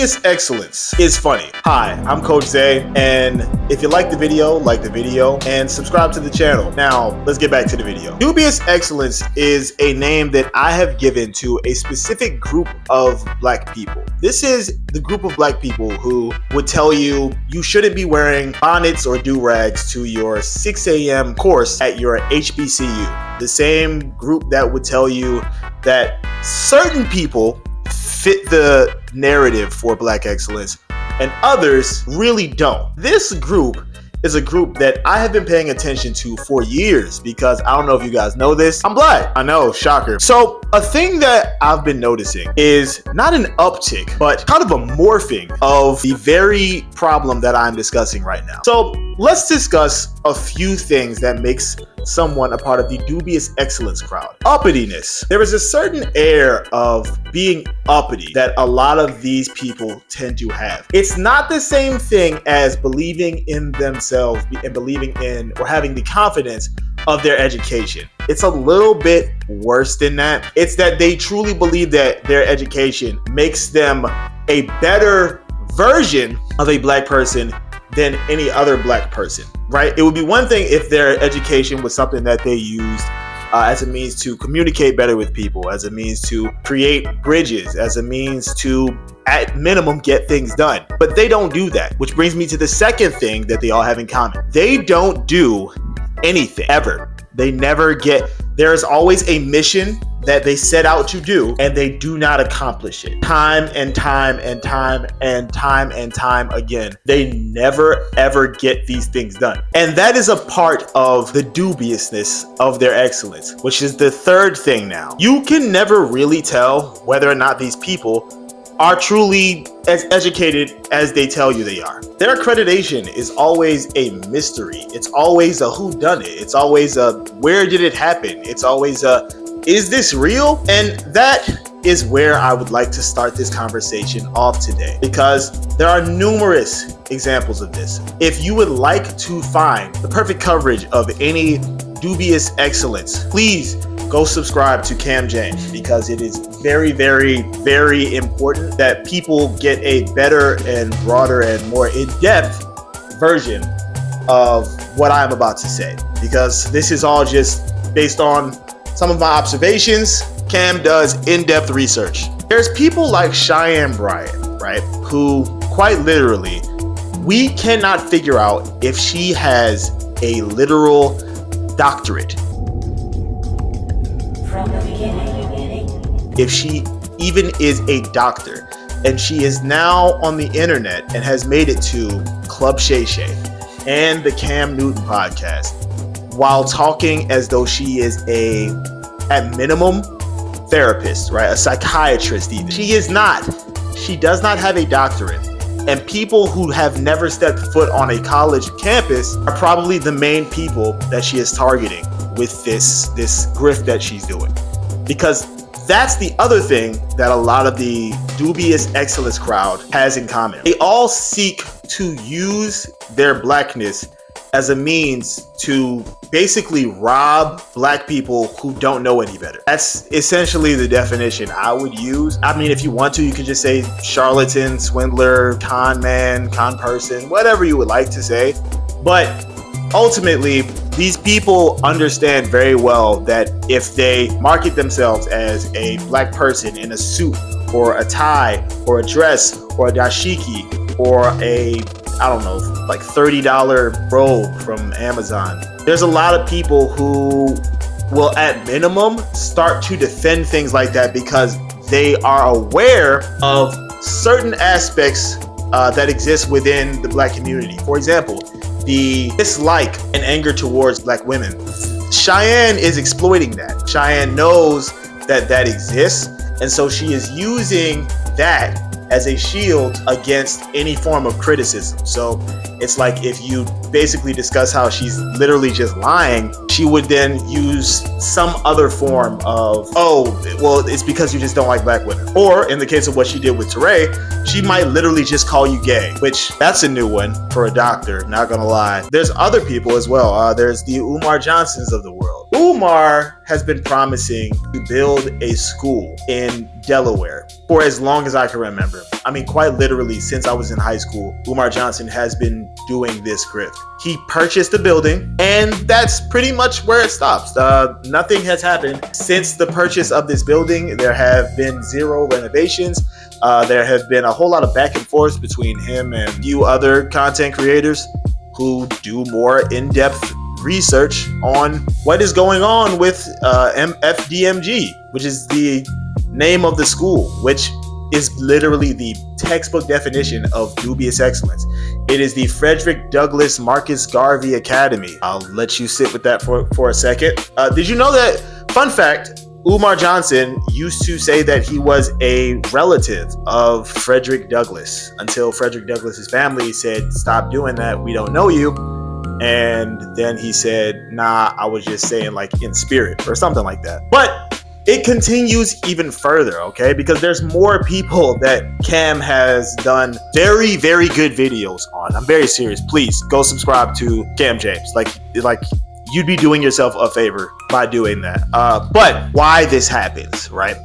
Dubious excellence is funny. Hi, I'm Coach Zay, and if you like the video, and subscribe to the channel. Now, let's get back to the video. Dubious excellence is a name that I have given to a specific group of black people. This is the group of black people who would tell you you shouldn't be wearing bonnets or do-rags to your 6 a.m. course at your HBCU. The same group that would tell you that certain people fit the narrative for black excellence and others really don't. This group is a group that I have been paying attention to for years because I don't know if you guys know this, I'm black. I know, shocker. So a thing that I've been noticing is not an uptick, but kind of a morphing of the very problem that I'm discussing right now. So let's discuss a few things that makes someone a part of the dubious excellence crowd. Uppityness. There is a certain air of being uppity that a lot of these people tend to have. It's not the same thing as believing in themselves and believing in or having the confidence of their education. It's a little bit worse than that. It's that they truly believe that their education makes them a better version of a black person than any other black person, right? It would be one thing if their education was something that they used as a means to communicate better with people, as a means to create bridges, as a means to, at minimum, get things done. But they don't do that, which brings me to the second thing that they all have in common. They don't do anything, ever. They never get, there is always a mission that they set out to do, and they do not accomplish it. Time and time and time and time and time again. They never ever get these things done. And that is a part of the dubiousness of their excellence, which is the third thing now. You can never really tell whether or not these people are truly as educated as they tell you they are. Their accreditation is always a mystery. It's always a whodunit. It's always a where did it happen? It's always a is this real? And that is where I would like to start this conversation off today, because there are numerous examples of this. If you would like to find the perfect coverage of any dubious excellence, please go subscribe to Cam James, because it is very, very, very important that people get a better and broader and more in-depth version of what I'm about to say, because this is all just based on some of my observations. Cam does in-depth research. There's people like Cheyenne Bryant, right? Who quite literally, we cannot figure out if she has a literal doctorate. From the beginning. If she even is a doctor. And she is now on the internet and has made it to Club Shay Shay and the Cam Newton podcast, while talking as though she is a, at minimum, therapist, right? A psychiatrist even. She is not. She does not have a doctorate. And people who have never stepped foot on a college campus are probably the main people that she is targeting with this grift that she's doing. Because that's the other thing that a lot of the dubious excellence crowd has in common. They all seek to use their blackness as a means to basically rob black people who don't know any better. That's essentially the definition I would use. I mean, if you want to, you could just say charlatan, swindler, con man, con person, whatever you would like to say. But ultimately, these people understand very well that if they market themselves as a black person in a suit or a tie or a dress or a dashiki or a, I don't know, like $30 robe from Amazon, there's a lot of people who will at minimum start to defend things like that because they are aware of certain aspects that exist within the black community. For example, the dislike and anger towards black women. Cheyenne is exploiting that. Cheyenne knows that that exists, and so she is using that as a shield against any form of criticism. So it's like if you basically discuss how she's literally just lying, she would then use some other form of, oh, well, it's because you just don't like black women. Or in the case of what she did with Teray, she might literally just call you gay, which that's a new one for a doctor, not gonna lie. There's other people as well. There's the Umar Johnsons of the world. Umar has been promising to build a school in Delaware for as long as I can remember. I mean, quite literally, since I was in high school, Umar Johnson has been doing this grift. He purchased the building, and that's pretty much where it stops. Nothing has happened since the purchase of this building. There have been 0 renovations. There have been a whole lot of back and forth between him and a few other content creators who do more in-depth research on what is going on with FDMG, which is the name of the school, which is literally the textbook definition of dubious excellence. It is the Frederick Douglass Marcus Garvey Academy. I'll let you sit with that for a second. Did you know that, fun fact, Umar Johnson used to say that he was a relative of Frederick Douglass until Frederick Douglass's family said, stop doing that, we don't know you. And then he said, nah, I was just saying like in spirit or something like that. But it continues even further, okay? Because there's more people that Cam has done very, very good videos on. I'm very serious. Please go subscribe to Cam James. Like you'd be doing yourself a favor by doing that. But why this happens, right?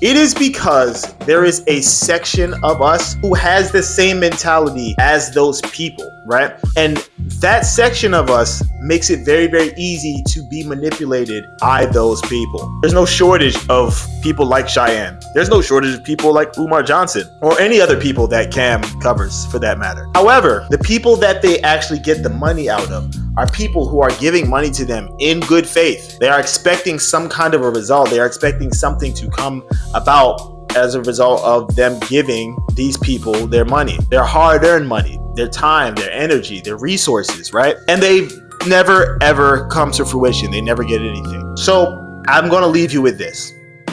It is because there is a section of us who has the same mentality as those people, right? And that section of us makes it very, very easy to be manipulated by those people. There's no shortage of people like Cheyenne. There's no shortage of people like Umar Johnson or any other people that Cam covers for that matter. However, the people that they actually get the money out of are people who are giving money to them in good faith. They are expecting some kind of a result. They are expecting something to come about as a result of them giving these people their money, their hard-earned money, their time, their energy, their resources, right? And they never ever come to fruition. They never get anything. So I'm going to leave you with this.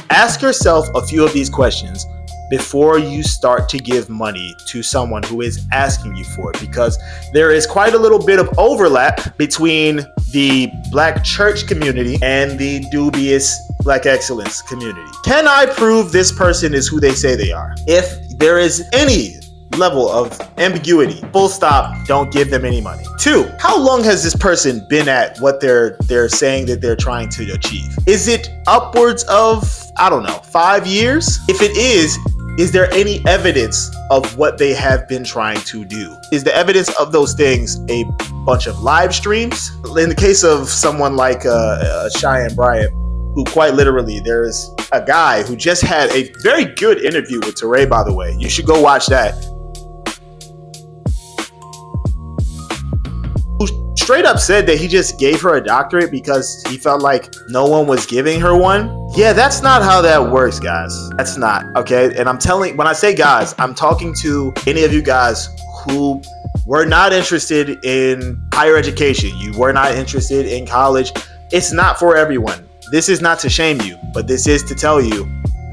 Ask yourself a few of these questions before you start to give money to someone who is asking you for it, because there is quite a little bit of overlap between the Black church community and the dubious Black excellence community. Can I prove this person is who they say they are? If there is any level of ambiguity, full stop, don't give them any money. 2, how long has this person been at what they're saying that they're trying to achieve? Is it upwards of, I don't know, 5 years? If it is there any evidence of what they have been trying to do? Is the evidence of those things a bunch of live streams? In the case of someone like Cheyenne Bryant, who quite literally, there's a guy who just had a very good interview with Teray, by the way. You should go watch that. Who straight up said that he just gave her a doctorate because he felt like no one was giving her one. Yeah, that's not how that works, guys. That's not, okay? And I'm telling, when I say guys, I'm talking to any of you guys who were not interested in higher education. You were not interested in college. It's not for everyone. This is not to shame you, but this is to tell you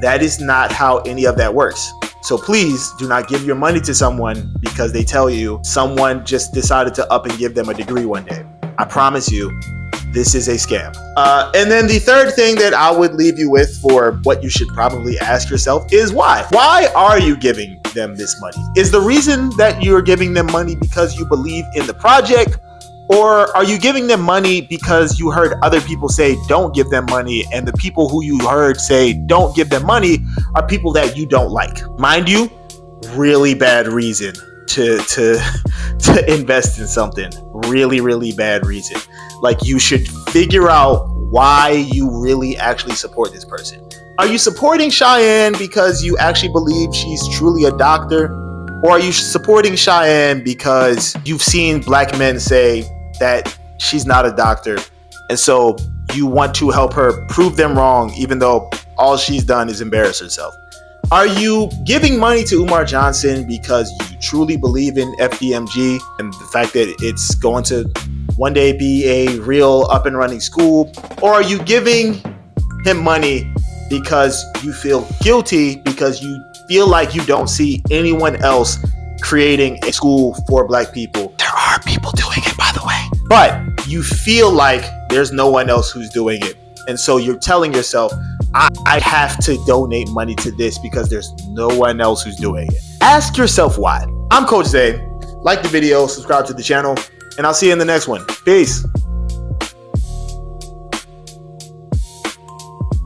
that is not how any of that works. So please do not give your money to someone because they tell you someone just decided to up and give them a degree one day. I promise you, this is a scam. And then the third thing that I would leave you with for what you should probably ask yourself is why? Why are you giving them this money? Is the reason that you're giving them money because you believe in the project? Or are you giving them money because you heard other people say don't give them money, and the people who you heard say don't give them money are people that you don't like? Mind you, really bad reason to invest in something. Really, really bad reason. Like, you should figure out why you really actually support this person. Are you supporting Cheyenne because you actually believe she's truly a doctor? Or are you supporting Cheyenne because you've seen Black men say that she's not a doctor, and so you want to help her prove them wrong, even though all she's done is embarrass herself? Are you giving money to Umar Johnson because you truly believe in FDMG and the fact that it's going to one day be a real up and running school? Or are you giving him money because you feel guilty because you feel like you don't see anyone else creating a school for Black people? There are people doing it, by the way, but you feel like there's no one else who's doing it, and so you're telling yourself, I have to donate money to this because there's no one else who's doing it. Ask yourself why. I'm Coach Zay. Like the video, subscribe to the channel, and I'll see you in the next one. Peace.